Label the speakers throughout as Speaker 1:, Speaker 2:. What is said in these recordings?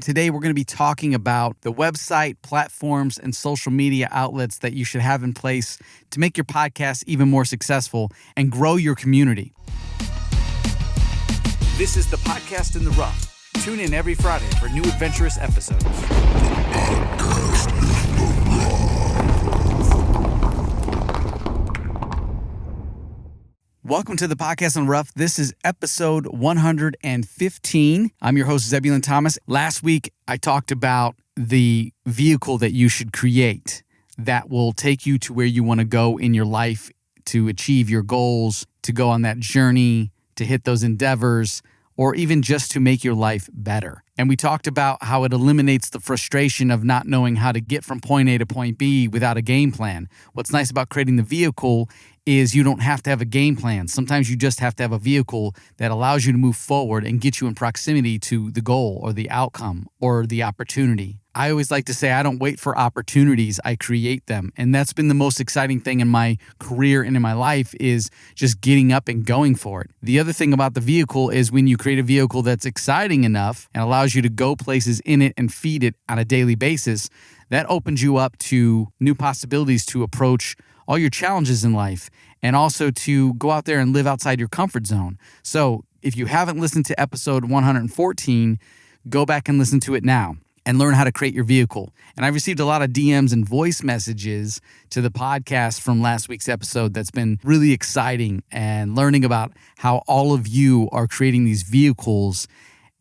Speaker 1: Today, we're going to be talking about the website, platforms, and social media outlets that you should have in place to make your podcast even more successful and grow your community. This is the Podcast in the Rough. Tune in every Friday for new adventurous episodes. Welcome to the Podcast on Rough. This is episode 115. I'm your host, Zebulon Thomas. Last week, I talked about the vehicle that you should create that will take you to where you want to go in your life to achieve your goals, to go on that journey, to hit those endeavors, or even just to make your life better. And we talked about how it eliminates the frustration of not knowing how to get from point A to point B without a game plan. What's nice about creating the vehicle is you don't have to have a game plan. Sometimes you just have to have a vehicle that allows you to move forward and get you in proximity to the goal or the outcome or the opportunity. I always like to say I don't wait for opportunities, I create them. And that's been the most exciting thing in my career and in my life is just getting up and going for it. The other thing about the vehicle is when you create a vehicle that's exciting enough and allows you to go places in it and feed it on a daily basis, that opens you up to new possibilities to approach all your challenges in life and also to go out there and live outside your comfort zone. So if you haven't listened to episode 114, go back and listen to it now and learn how to create your vehicle. And I received a lot of DMs and voice messages to the podcast from last week's episode that's been really exciting, and learning about how all of you are creating these vehicles.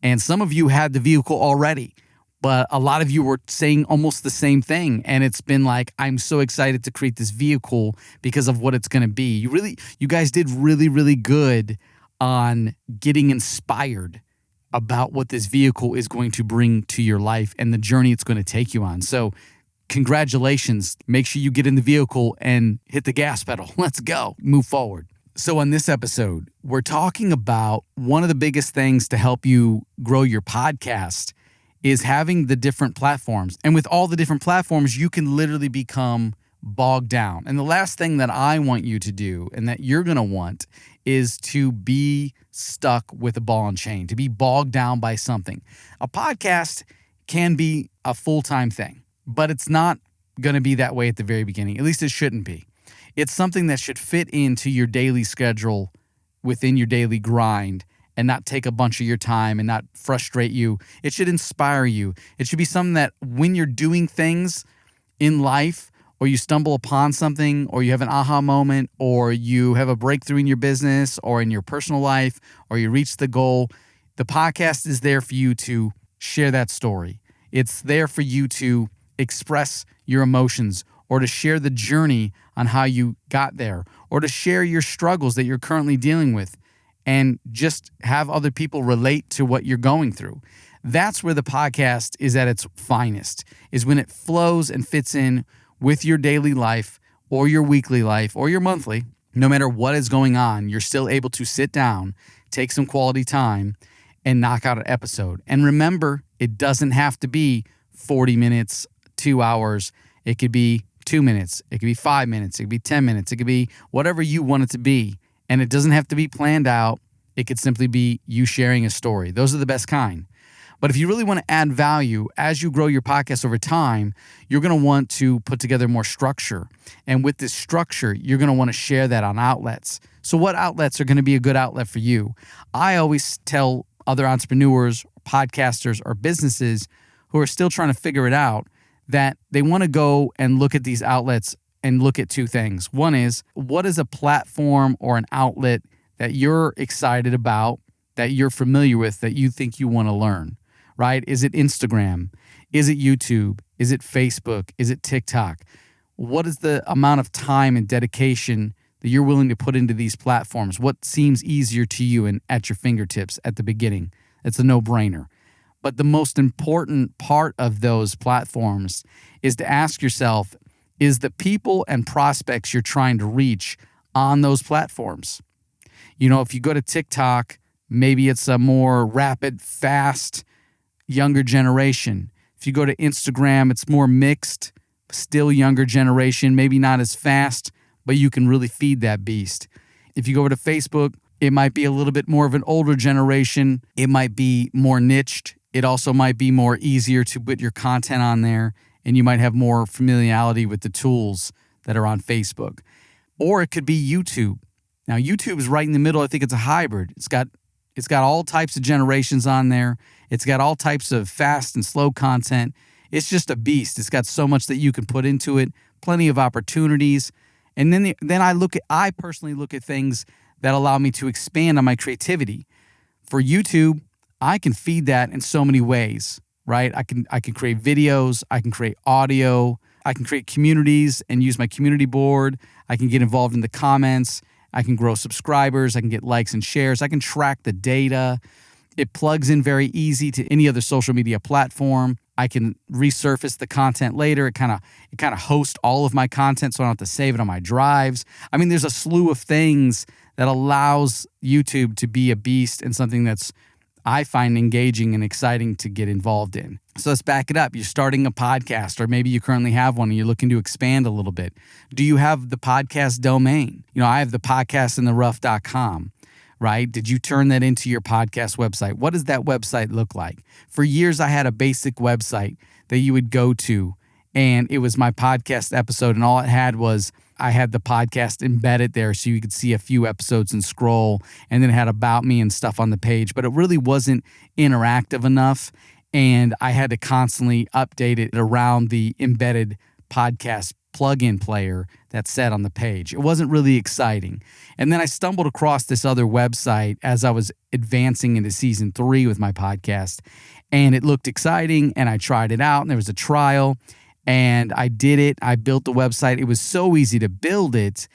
Speaker 1: And some of you had the vehicle already, but a lot of you were saying almost the same thing. And it's been like, I'm so excited to create this vehicle because of what it's going to be. You guys did really good on getting inspired about what this vehicle is going to bring to your life and the journey it's going to take you on. So congratulations. Make sure you get in the vehicle and hit the gas pedal. Let's go. Move forward. So on this episode, we're talking about one of the biggest things to help you grow your podcast is having the different platforms. And with all the different platforms, you can literally become bogged down. And the last thing that I want you to do and that you're going to want is to be stuck with a ball and chain, to be bogged down by something. A podcast can be a full-time thing, but it's not going to be that way at the very beginning. At least it shouldn't be. It's something that should fit into your daily schedule within your daily grind and not take a bunch of your time and not frustrate you. It should inspire you. It should be something that when you're doing things in life, or you stumble upon something, or you have an aha moment, or you have a breakthrough in your business or in your personal life, or you reach the goal, the podcast is there for you to share that story. It's there for you to express your emotions or to share the journey on how you got there, or to share your struggles that you're currently dealing with and just have other people relate to what you're going through. That's where the podcast is at its finest, is when it flows and fits in with your daily life or your weekly life or your monthly. No matter what is going on, you're still able to sit down, take some quality time, and knock out an episode. And remember, it doesn't have to be 40 minutes, 2 hours. It could be 2 minutes. It could be 5 minutes. It could be 10 minutes. It could be whatever you want it to be. And it doesn't have to be planned out. It could simply be you sharing a story. Those are the best kind. But if you really want to add value as you grow your podcast over time, you're going to want to put together more structure. And with this structure, you're going to want to share that on outlets. So what outlets are going to be a good outlet for you? I always tell other entrepreneurs, podcasters, or businesses who are still trying to figure it out that they want to go and look at these outlets and look at two things. One is, what is a platform or an outlet that you're excited about, that you're familiar with, that you think you want to learn? Right? Is it Instagram? Is it YouTube? Is it Facebook? Is it TikTok? What is the amount of time and dedication that you're willing to put into these platforms? What seems easier to you and at your fingertips at the beginning? It's a no-brainer. But the most important part of those platforms is to ask yourself, is the people and prospects you're trying to reach on those platforms? You know, if you go to TikTok, maybe it's a more rapid, fast, younger generation. If you go to Instagram, it's more mixed, still younger generation, maybe not as fast, but you can really feed that beast. If you go over to Facebook, it might be a little bit more of an older generation. It might be more niched It also might be more easier to put your content on there, and you might have more familiarity with the tools that are on Facebook. Or it could be YouTube. Now, YouTube is right in the middle. I think it's a hybrid. It's got all types of generations on there. It's got all types of fast and slow content. It's just a beast. It's got so much that you can put into it, plenty of opportunities. And then I personally look at things that allow me to expand on my creativity. For YouTube, I can feed that in so many ways, right? I can create videos, I can create audio, I can create communities and use my community board. I can get involved in the comments. I can grow subscribers. I can get likes and shares. I can track the data. It plugs in very easy to any other social media platform. I can resurface the content later. It kind of hosts all of my content, so I don't have to save it on my drives. I mean, there's a slew of things that allows YouTube to be a beast and something that's I find engaging and exciting to get involved in. So let's back it up. You're starting a podcast, or maybe you currently have one and you're looking to expand a little bit. Do you have the podcast domain? I have the podcastintherough.com, right? Did you turn that into your podcast website? What does that website look like? For years, I had a basic website that you would go to, and it was my podcast episode, and all it had was I had the podcast embedded there so you could see a few episodes and scroll, and then it had about me and stuff on the page, but it really wasn't interactive enough, and I had to constantly update it around the embedded podcast plugin player that's set on the page. It wasn't really exciting. And then I stumbled across this other website as I was advancing into season 3 with my podcast, and it looked exciting, and I tried it out, and there was a trial, and I did it. I built the website. It was so easy to build it.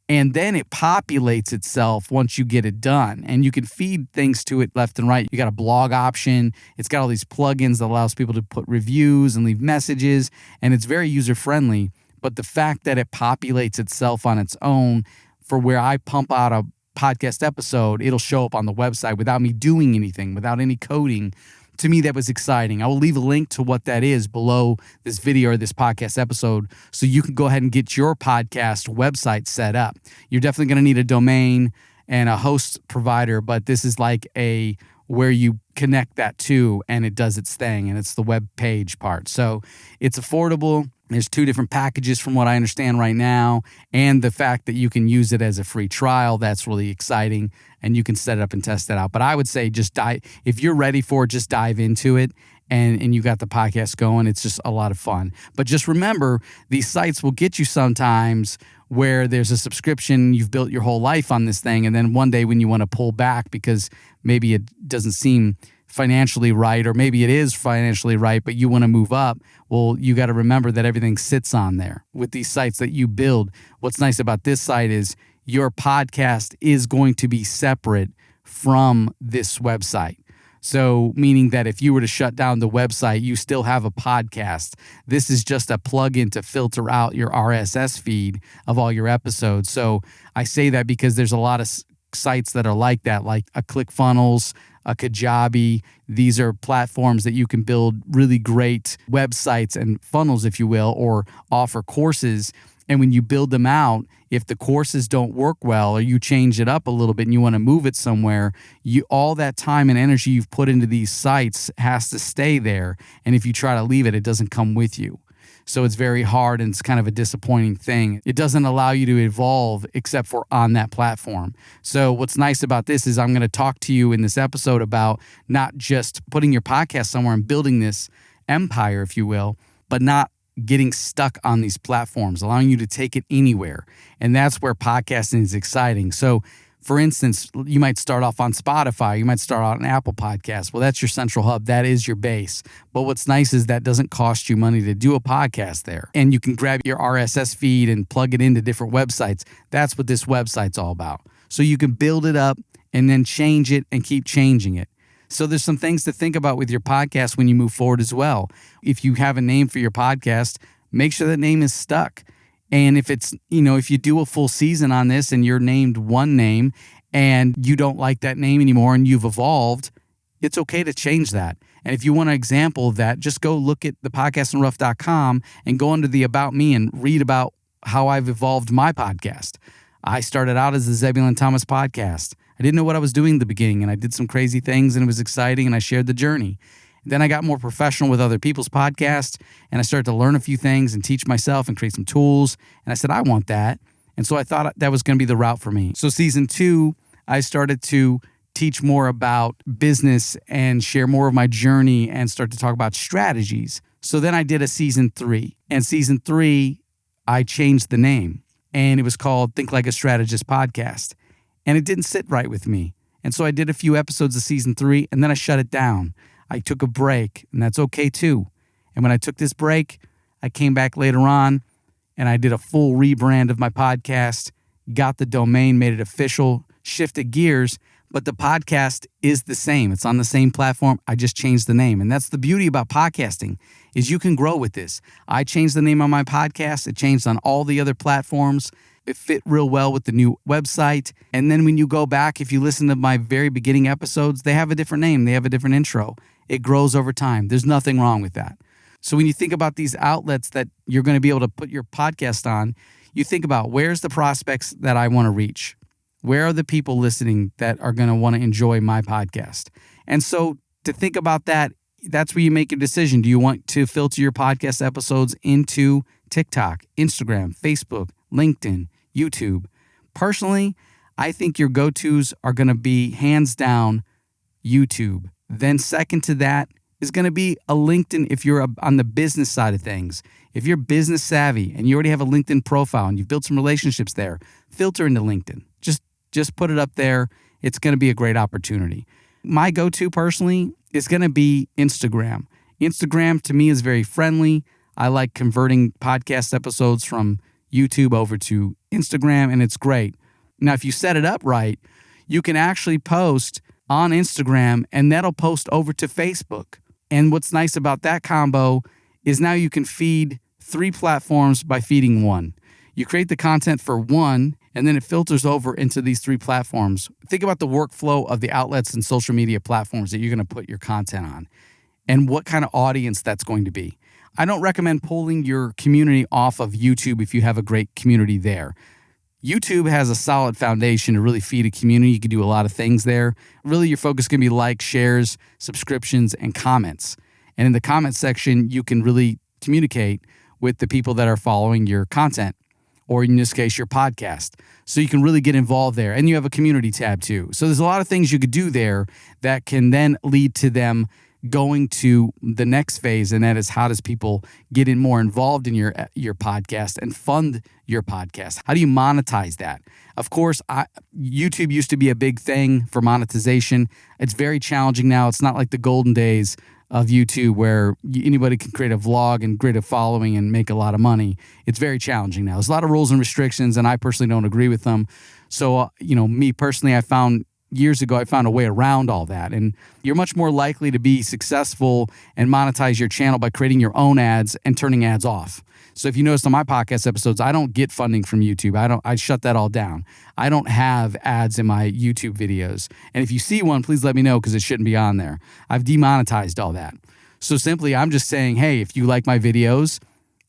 Speaker 1: And then it populates itself once you get it done. And you can feed things to it left and right. You got a blog option. It's got all these plugins that allows people to put reviews and leave messages. And it's very user-friendly. But the fact that it populates itself on its own, for where I pump out a podcast episode, it'll show up on the website without me doing anything, without any coding. To me, that was exciting. I will leave a link to what that is below this video or this podcast episode so you can go ahead and get your podcast website set up. You're definitely going to need a domain and a host provider, but this is like where you connect that to, and it does its thing, and it's the web page part. So it's affordable. There's 2 different packages from what I understand right now, and the fact that you can use it as a free trial, that's really exciting, and you can set it up and test that out. But I would say just dive, if you're ready for it, just dive into it, and you got the podcast going. It's just a lot of fun. But just remember, these sites will get you sometimes where there's a subscription, you've built your whole life on this thing, and then one day when you want to pull back because maybe it doesn't seem financially right, or maybe it is financially right, but you want to move up, well, you got to remember that everything sits on there. With these sites that you build, what's nice about this site is your podcast is going to be separate from this website. So meaning that if you were to shut down the website, you still have a podcast. This is just a plugin to filter out your RSS feed of all your episodes. So I say that because there's a lot of sites that are like that, like a ClickFunnels, a Kajabi. These are platforms that you can build really great websites and funnels, if you will, or offer courses. And when you build them out, if the courses don't work well, or you change it up a little bit and you want to move it somewhere, all that time and energy you've put into these sites has to stay there. And if you try to leave it, it doesn't come with you. So it's very hard, and it's kind of a disappointing thing. It doesn't allow you to evolve except for on that platform. So what's nice about this is I'm going to talk to you in this episode about not just putting your podcast somewhere and building this empire, if you will, but not getting stuck on these platforms, allowing you to take it anywhere. And that's where podcasting is exciting. So for instance, you might start off on Spotify. You might start out on Apple Podcasts. Well, that's your central hub. That is your base. But what's nice is that doesn't cost you money to do a podcast there. And you can grab your RSS feed and plug it into different websites. That's what this website's all about. So you can build it up and then change it and keep changing it. So there's some things to think about with your podcast when you move forward as well. If you have a name for your podcast, make sure that name is stuck. And if it's, if you do a full season on this and you're named one name and you don't like that name anymore and you've evolved, it's okay to change that. And if you want an example of that, just go look at the podcastintherough.com and go under the About Me and read about how I've evolved my podcast. I started out as the Zebulon Thomas podcast. I didn't know what I was doing in the beginning, and I did some crazy things, and it was exciting, and I shared the journey. Then I got more professional with other people's podcasts, and I started to learn a few things and teach myself and create some tools. And I said, I want that. And so I thought that was going to be the route for me. So season 2, I started to teach more about business and share more of my journey and start to talk about strategies. So then I did a season 3. And season 3, I changed the name. And it was called Think Like a Strategist Podcast. And it didn't sit right with me. And so I did a few episodes of season 3, and then I shut it down. I took a break, and that's okay too. And when I took this break, I came back later on, and I did a full rebrand of my podcast, got the domain, made it official, shifted gears, but the podcast is the same. It's on the same platform. I just changed the name. And that's the beauty about podcasting, is you can grow with this. I changed the name on my podcast. It changed on all the other platforms. It fit real well with the new website. And then when you go back, if you listen to my very beginning episodes, they have a different name. They have a different intro. It grows over time. There's nothing wrong with that. So when you think about these outlets that you're going to be able to put your podcast on, you think about, where's the prospects that I want to reach? Where are the people listening that are going to want to enjoy my podcast? And so to think about that, that's where you make a decision. Do you want to filter your podcast episodes into TikTok, Instagram, Facebook, LinkedIn, YouTube? Personally, I think your go-tos are going to be hands down YouTube. Then second to that is going to be a LinkedIn if you're on the business side of things. If you're business savvy and you already have a LinkedIn profile and you've built some relationships there, filter into LinkedIn. Just put it up there. It's going to be a great opportunity. My go-to personally is going to be Instagram. Instagram to me is very friendly. I like converting podcast episodes from YouTube over to Instagram, and it's great. Now, if you set it up right, you can actually post on Instagram, and that'll post over to Facebook. And what's nice about that combo is now you can feed 3 platforms by feeding 1. You create the content for one, and then it filters over into these 3 platforms. Think about the workflow of the outlets and social media platforms that you're going to put your content on and what kind of audience that's going to be. I don't recommend pulling your community off of YouTube if you have a great community there. YouTube has a solid foundation to really feed a community. You can do a lot of things there. Really, your focus can be likes, shares, subscriptions, and comments. And in the comment section, you can really communicate with the people that are following your content, or in this case, your podcast. So you can really get involved there. And you have a community tab too. So there's a lot of things you could do there that can then lead to them going to the next phase, and that is, how does people get in more involved in your podcast and fund your podcast? How do you monetize that? Of course, YouTube used to be a big thing for monetization. It's very challenging now. It's not like the golden days of YouTube where anybody can create a vlog and create a following and make a lot of money. It's very challenging now. There's a lot of rules and restrictions, and I personally don't agree with them. So, me personally, years ago, I found a way around all that. And you're much more likely to be successful and monetize your channel by creating your own ads and turning ads off. So if you notice on my podcast episodes, I don't get funding from YouTube. I shut that all down. I don't have ads in my YouTube videos. And if you see one, please let me know, because it shouldn't be on there. I've demonetized all that. So simply, I'm just saying, hey, if you like my videos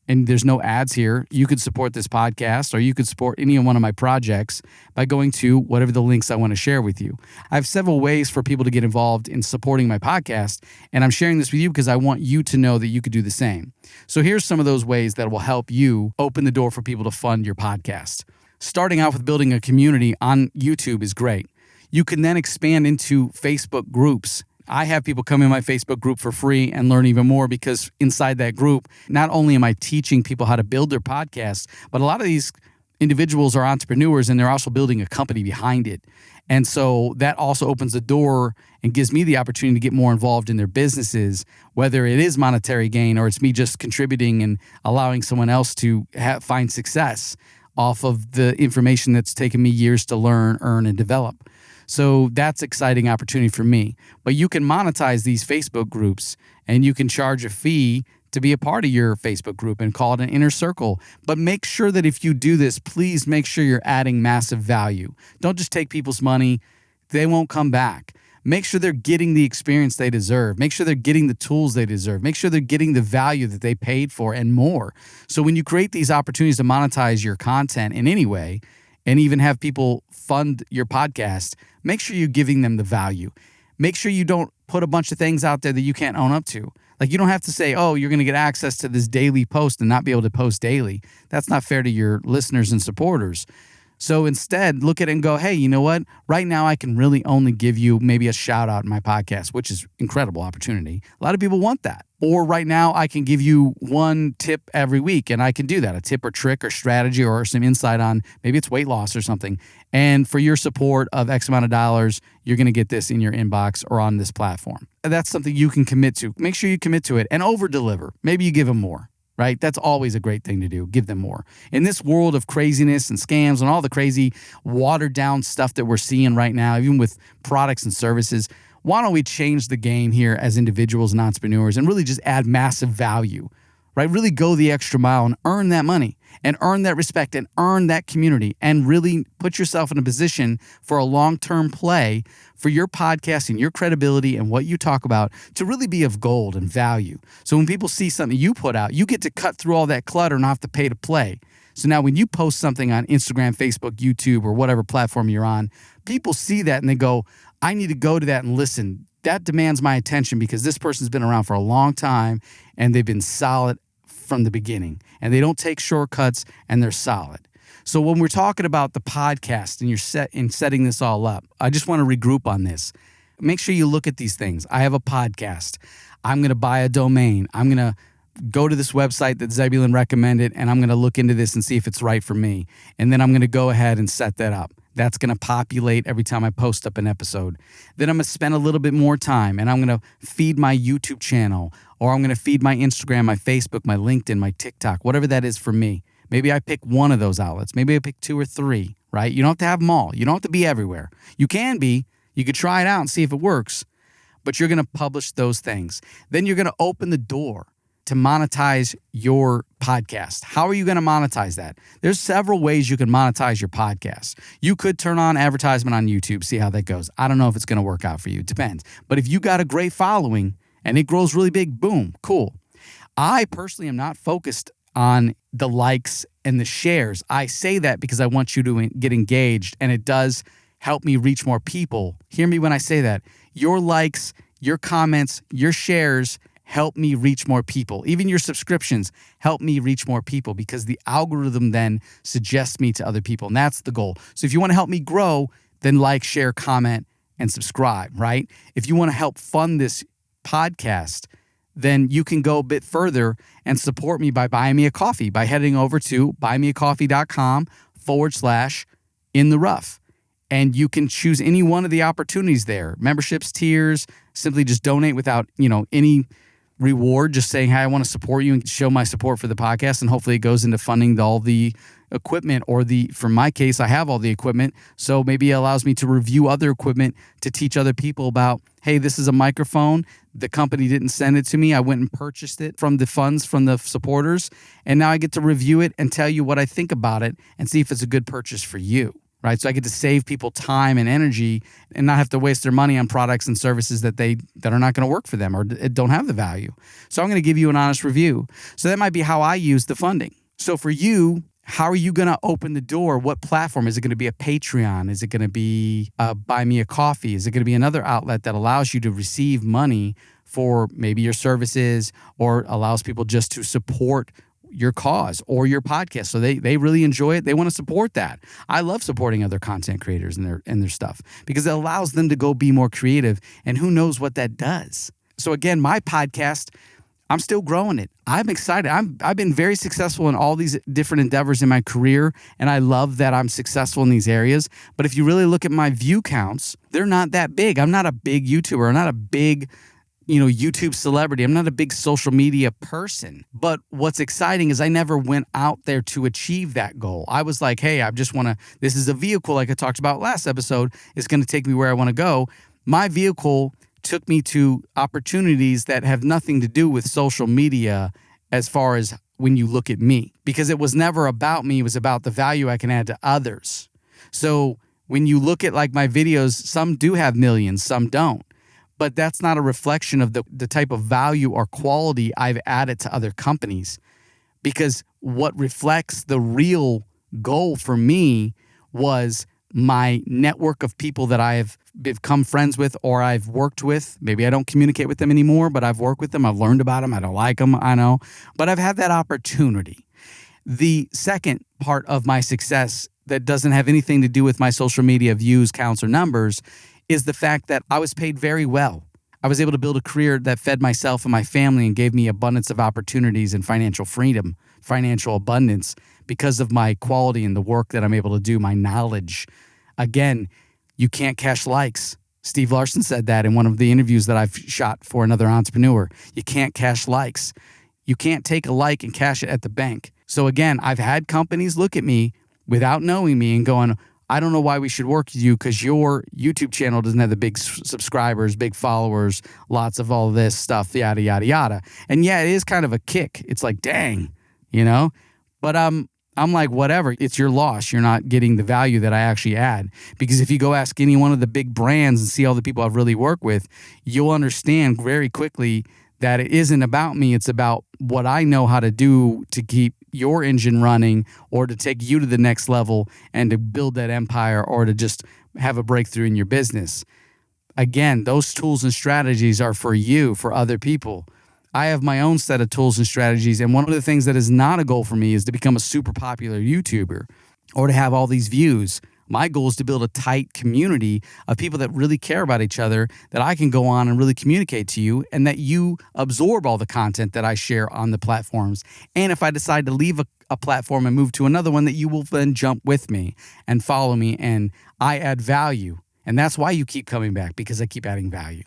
Speaker 1: and there's no ads here, you could support this podcast, or you could support any one of my projects by going to whatever the links I want to share with you. I have several ways for people to get involved in supporting my podcast, and I'm sharing this with you because I want you to know that you could do the same. So here's some of those ways that will help you open the door for people to fund your podcast. Starting out with building a community on YouTube is great. You can then expand into Facebook groups. I have people come in my Facebook group for free and learn even more, because inside that group, not only am I teaching people how to build their podcast, but a lot of these individuals are entrepreneurs, and they're also building a company behind it. And so that also opens the door and gives me the opportunity to get more involved in their businesses, whether it is monetary gain or it's me just contributing and allowing someone else to find success off of the information that's taken me years to learn, earn, and develop. So that's exciting opportunity for me. But you can monetize these Facebook groups, and you can charge a fee to be a part of your Facebook group and call it an inner circle. But make sure that if you do this, please make sure you're adding massive value. Don't just take people's money. They won't come back. Make sure they're getting the experience they deserve. Make sure they're getting the tools they deserve. Make sure they're getting the value that they paid for and more. So when you create these opportunities to monetize your content in any way, and even have people fund your podcast, make sure you're giving them the value. Make sure you don't put a bunch of things out there that you can't own up to. Like, you don't have to say, oh, you're going to get access to this daily post and not be able to post daily. That's not fair to your listeners and supporters. So instead, look at it and go, hey, you know what? Right now, I can really only give you maybe a shout out in my podcast, which is incredible opportunity. A lot of people want that. Or right now, I can give you one tip every week, and I can do that, a tip or trick or strategy or some insight on maybe it's weight loss or something. And for your support of X amount of dollars, you're going to get this in your inbox or on this platform. That's something you can commit to. Make sure you commit to it and over deliver. Maybe you give them more. Right? That's always a great thing to do. Give them more. In this world of craziness and scams and all the crazy watered down stuff that we're seeing right now, even with products and services, why don't we change the game here as individuals and entrepreneurs and really just add massive value, right? Really go the extra mile and earn that money and earn that respect and earn that community and really put yourself in a position for a long-term play for your podcast and your credibility and what you talk about to really be of gold and value. So when people see something you put out, you get to cut through all that clutter and not have to pay to play. So now when you post something on Instagram, Facebook, YouTube, or whatever platform you're on, people see that and they go, I need to go to that and listen. That demands my attention because this person's been around for a long time and they've been solid from the beginning. And they don't take shortcuts and they're solid. So when we're talking about the podcast and you're setting this all up, I just want to regroup on this. Make sure you look at these things. I have a podcast. I'm going to buy a domain. I'm going to go to this website that Zebulon recommended, and I'm going to look into this and see if it's right for me. And then I'm going to go ahead and set that up. That's going to populate every time I post up an episode. Then I'm going to spend a little bit more time, and I'm going to feed my YouTube channel, or I'm going to feed my Instagram, my Facebook, my LinkedIn, my TikTok, whatever that is for me. Maybe I pick one of those outlets. Maybe I pick 2 or 3, right? You don't have to have them all. You don't have to be everywhere. You can be. You could try it out and see if it works, but you're going to publish those things. Then you're going to open the door to monetize your podcast. How are you going to monetize that? There's several ways you can monetize your podcast. You could turn on advertisement on YouTube, see how that goes. I don't know if it's going to work out for you. It depends. But if you got a great following and it grows really big, boom, cool. I personally am not focused on the likes and the shares. I say that because I want you to get engaged, and it does help me reach more people. Hear me when I say that. Your likes, your comments, your shares help me reach more people. Even your subscriptions help me reach more people because the algorithm then suggests me to other people, and that's the goal. So if you want to help me grow, then like, share, comment, and subscribe, right? If you want to help fund this podcast, then you can go a bit further and support me by buying me a coffee, by heading over to buymeacoffee.com/intherough. And you can choose any one of the opportunities there. Memberships, tiers, simply just donate without, any reward, just saying, hey, I want to support you and show my support for the podcast. And hopefully it goes into funding all the equipment for my case, I have all the equipment. So maybe it allows me to review other equipment to teach other people about, hey, this is a microphone. The company didn't send it to me. I went and purchased it from the funds from the supporters. And now I get to review it and tell you what I think about it and see if it's a good purchase for you. Right. So I get to save people time and energy and not have to waste their money on products and services that are not going to work for them or don't have the value. So I'm going to give you an honest review. So that might be how I use the funding. So for you, how are you going to open the door? What platform? Is it going to be a Patreon? Is it going to be Buy Me a Coffee? Is it going to be another outlet that allows you to receive money for maybe your services or allows people just to support your cause or your podcast? So they really enjoy it. They want to support that. I love supporting other content creators and their stuff because it allows them to go be more creative, and who knows what that does. So again, my podcast, I'm still growing it. I'm excited. I've been very successful in all these different endeavors in my career, and I love that I'm successful in these areas. But if you really look at my view counts, they're not that big. I'm not a big YouTuber. I'm not a big YouTube celebrity. I'm not a big social media person. But what's exciting is I never went out there to achieve that goal. I was like, hey, this is a vehicle, like I talked about last episode, it's going to take me where I want to go. My vehicle took me to opportunities that have nothing to do with social media as far as when you look at me, because it was never about me. It was about the value I can add to others. So when you look at like my videos, some do have millions, some don't. But that's not a reflection of the type of value or quality I've added to other companies, because what reflects the real goal for me was my network of people that I have become friends with or I've worked with. Maybe I don't communicate with them anymore, but I've worked with them. I've learned about them. I don't like them. I know. But I've had that opportunity. The second part of my success that doesn't have anything to do with my social media views, counts, or numbers is the fact that I was paid very well. I was able to build a career that fed myself and my family and gave me abundance of opportunities and financial freedom, financial abundance because of my quality and the work that I'm able to do, my knowledge. Again, you can't cash likes. Steve Larson said that in one of the interviews that I've shot for another entrepreneur. You can't cash likes. You can't take a like and cash it at the bank. So again, I've had companies look at me without knowing me and going, I don't know why we should work with you because your YouTube channel doesn't have the big subscribers, big followers, lots of all this stuff, yada, yada, yada. And yeah, it is kind of a kick. It's like, dang, But I'm like, whatever, it's your loss. You're not getting the value that I actually add. Because if you go ask any one of the big brands and see all the people I've really worked with, you'll understand very quickly that it isn't about me. It's about what I know how to do to keep your engine running or to take you to the next level and to build that empire or to just have a breakthrough in your business. Again, those tools and strategies are for you, for other people. I have my own set of tools and strategies. And one of the things that is not a goal for me is to become a super popular YouTuber or to have all these views. My goal is to build a tight community of people that really care about each other, that I can go on and really communicate to you, and that you absorb all the content that I share on the platforms. And if I decide to leave a platform and move to another one, that you will then jump with me and follow me, and I add value. And that's why you keep coming back, because I keep adding value.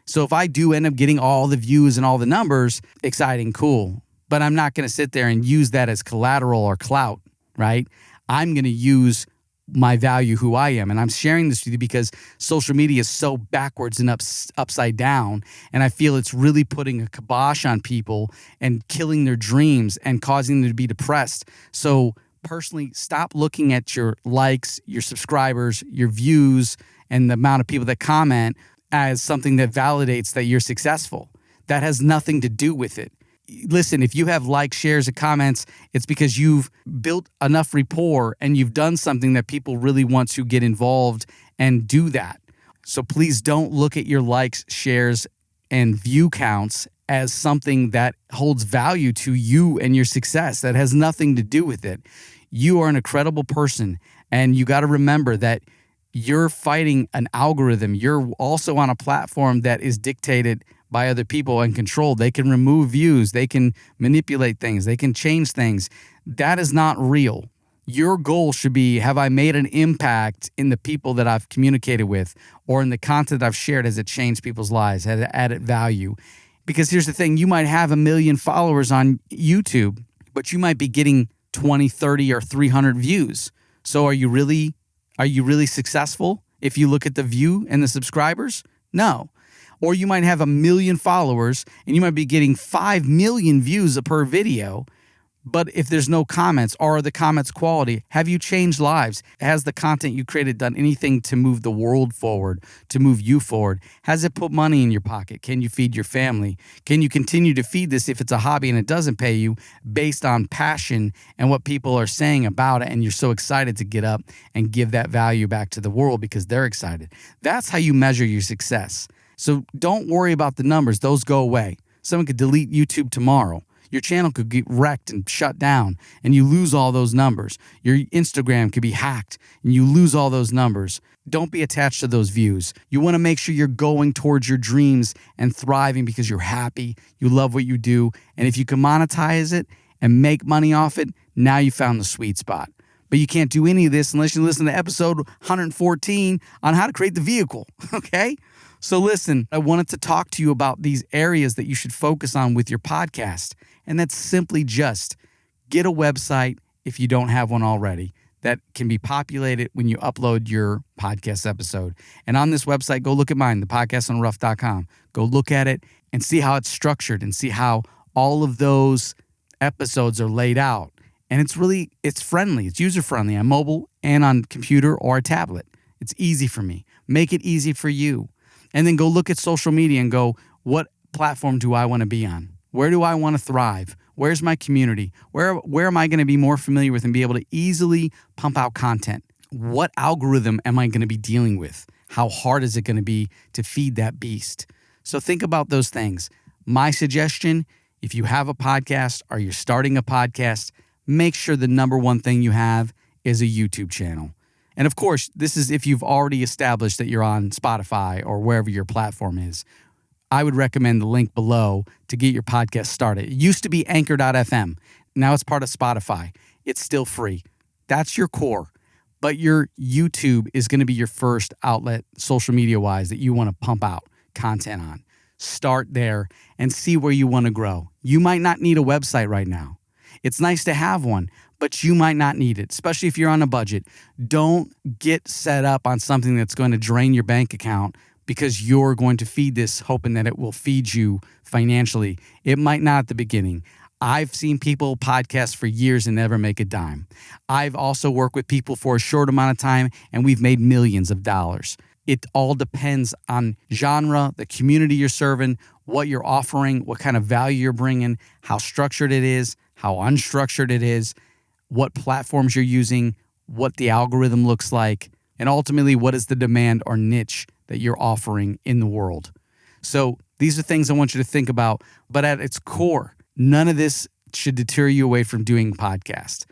Speaker 1: So if I do end up getting all the views and all the numbers, exciting, cool. But I'm not going to sit there and use that as collateral or clout, right? I'm going to use my value, who I am. And I'm sharing this with you because social media is so backwards and upside down. And I feel it's really putting a kibosh on people and killing their dreams and causing them to be depressed. So personally, stop looking at your likes, your subscribers, your views, and the amount of people that comment as something that validates that you're successful. That has nothing to do with it. Listen, if you have likes, shares, and comments, it's because you've built enough rapport and you've done something that people really want to get involved and do that. So please don't look at your likes, shares, and view counts as something that holds value to you and your success. That has nothing to do with it. You are an incredible person, and you got to remember that you're fighting an algorithm. You're also on a platform that is dictated by other people and controlled. They can remove views. They can manipulate things. They can change things. That is not real. Your goal should be, have I made an impact in the people that I've communicated with or in the content I've shared? Has it changed people's lives? Has it added value? Because here's the thing, you might have 1 million followers on YouTube, but you might be getting 20, 30, or 300 views. So are you really successful if you look at the view and the subscribers? No. Or you might have 1 million followers and you might be getting 5 million views per video. But if there's no comments, or are the comments quality? Have you changed lives? Has the content you created done anything to move the world forward, to move you forward? Has it put money in your pocket? Can you feed your family? Can you continue to feed this if it's a hobby and it doesn't pay you, based on passion and what people are saying about it, and you're so excited to get up and give that value back to the world because they're excited? That's how you measure your success. So don't worry about the numbers. Those go away. Someone could delete YouTube tomorrow. Your channel could get wrecked and shut down, and you lose all those numbers. Your Instagram could be hacked, and you lose all those numbers. Don't be attached to those views. You want to make sure you're going towards your dreams and thriving because you're happy, you love what you do, and if you can monetize it and make money off it, now you found the sweet spot. But you can't do any of this unless you listen to episode 114 on how to create the vehicle, okay? So listen, I wanted to talk to you about these areas that you should focus on with your podcast. And that's simply just get a website if you don't have one already that can be populated when you upload your podcast episode. And on this website, go look at mine, thepodcastonrough.com. Go look at it and see how it's structured and see how all of those episodes are laid out. And it's friendly. It's user-friendly on mobile and on computer or a tablet. It's easy for me. Make it easy for you. And then go look at social media and go, what platform do I want to be on? Where do I want to thrive? Where's my community? Where am I going to be more familiar with and be able to easily pump out content? what algorithm am I going to be dealing with? How hard is it going to be to feed that beast? So think about those things. My suggestion, if you have a podcast or you're starting a podcast, make sure the number one thing you have is a YouTube channel. And of course, this is if you've already established that you're on Spotify or wherever your platform is. I would recommend the link below to get your podcast started. It used to be Anchor.fm. Now it's part of Spotify. It's still free. That's your core. But your YouTube is going to be your first outlet, social media-wise, that you want to pump out content on. Start there and see where you want to grow. You might not need a website right now. It's nice to have one, but you might not need it, especially if you're on a budget. Don't get set up on something that's going to drain your bank account because you're going to feed this hoping that it will feed you financially. It might not at the beginning. I've seen people podcast for years and never make a dime. I've also worked with people for a short amount of time and we've made millions of dollars. It all depends on genre, the community you're serving, what you're offering, what kind of value you're bringing, how structured it is, how unstructured it is, what platforms you're using, what the algorithm looks like, and ultimately what is the demand or niche that you're offering in the world. So these are things I want you to think about, but at its core, none of this should deter you away from doing podcasts.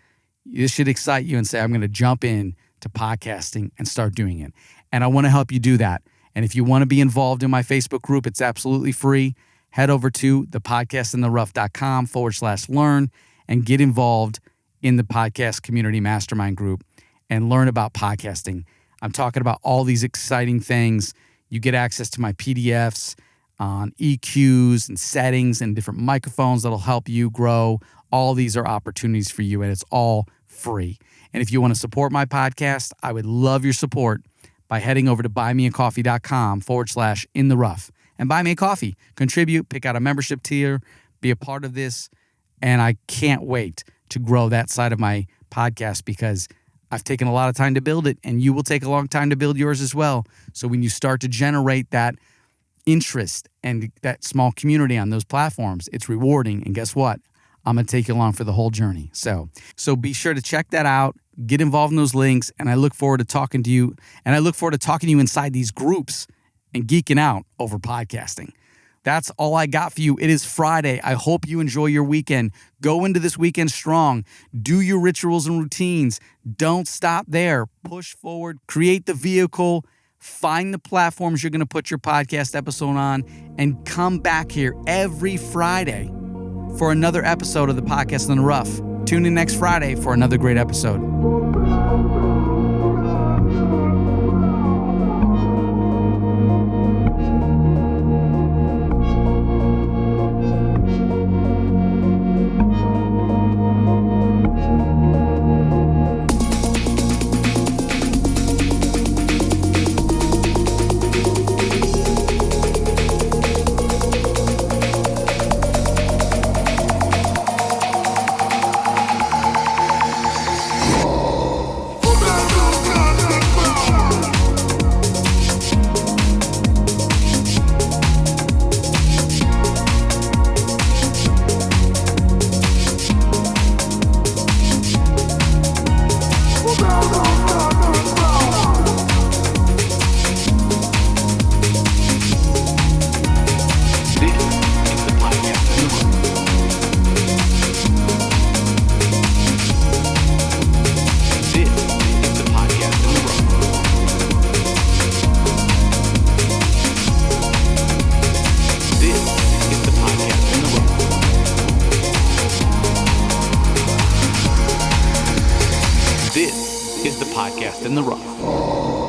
Speaker 1: This should excite you and say, I'm going to jump in to podcasting and start doing it. And I want to help you do that. And if you want to be involved in my Facebook group, it's absolutely free. Head over to thepodcastintherough.com/learn and get involved in the podcast community mastermind group and learn about podcasting. I'm talking about all these exciting things. You get access to my PDFs on EQs and settings and different microphones that'll help you grow. All these are opportunities for you, and it's all free. And if you want to support my podcast, I would love your support by heading over to buymeacoffee.com/intherough and buy me a coffee. Contribute, pick out a membership tier, be a part of this. And I can't wait to grow that side of my podcast because I've taken a lot of time to build it, and you will take a long time to build yours as well. So when you start to generate that interest and that small community on those platforms, it's rewarding. And guess what? I'm going to take you along for the whole journey. So be sure to check that out. Get involved in those links, and I look forward to talking to you. And I look forward to talking to you inside these groups and geeking out over podcasting. That's all I got for you. It is Friday. I hope you enjoy your weekend. Go into this weekend strong. Do your rituals and routines. Don't stop there. Push forward. Create the vehicle. Find the platforms you're going to put your podcast episode on, and come back here every Friday for another episode of the Podcast in the Rough. Tune in next Friday for another great episode. This is the Podcast in the Rough.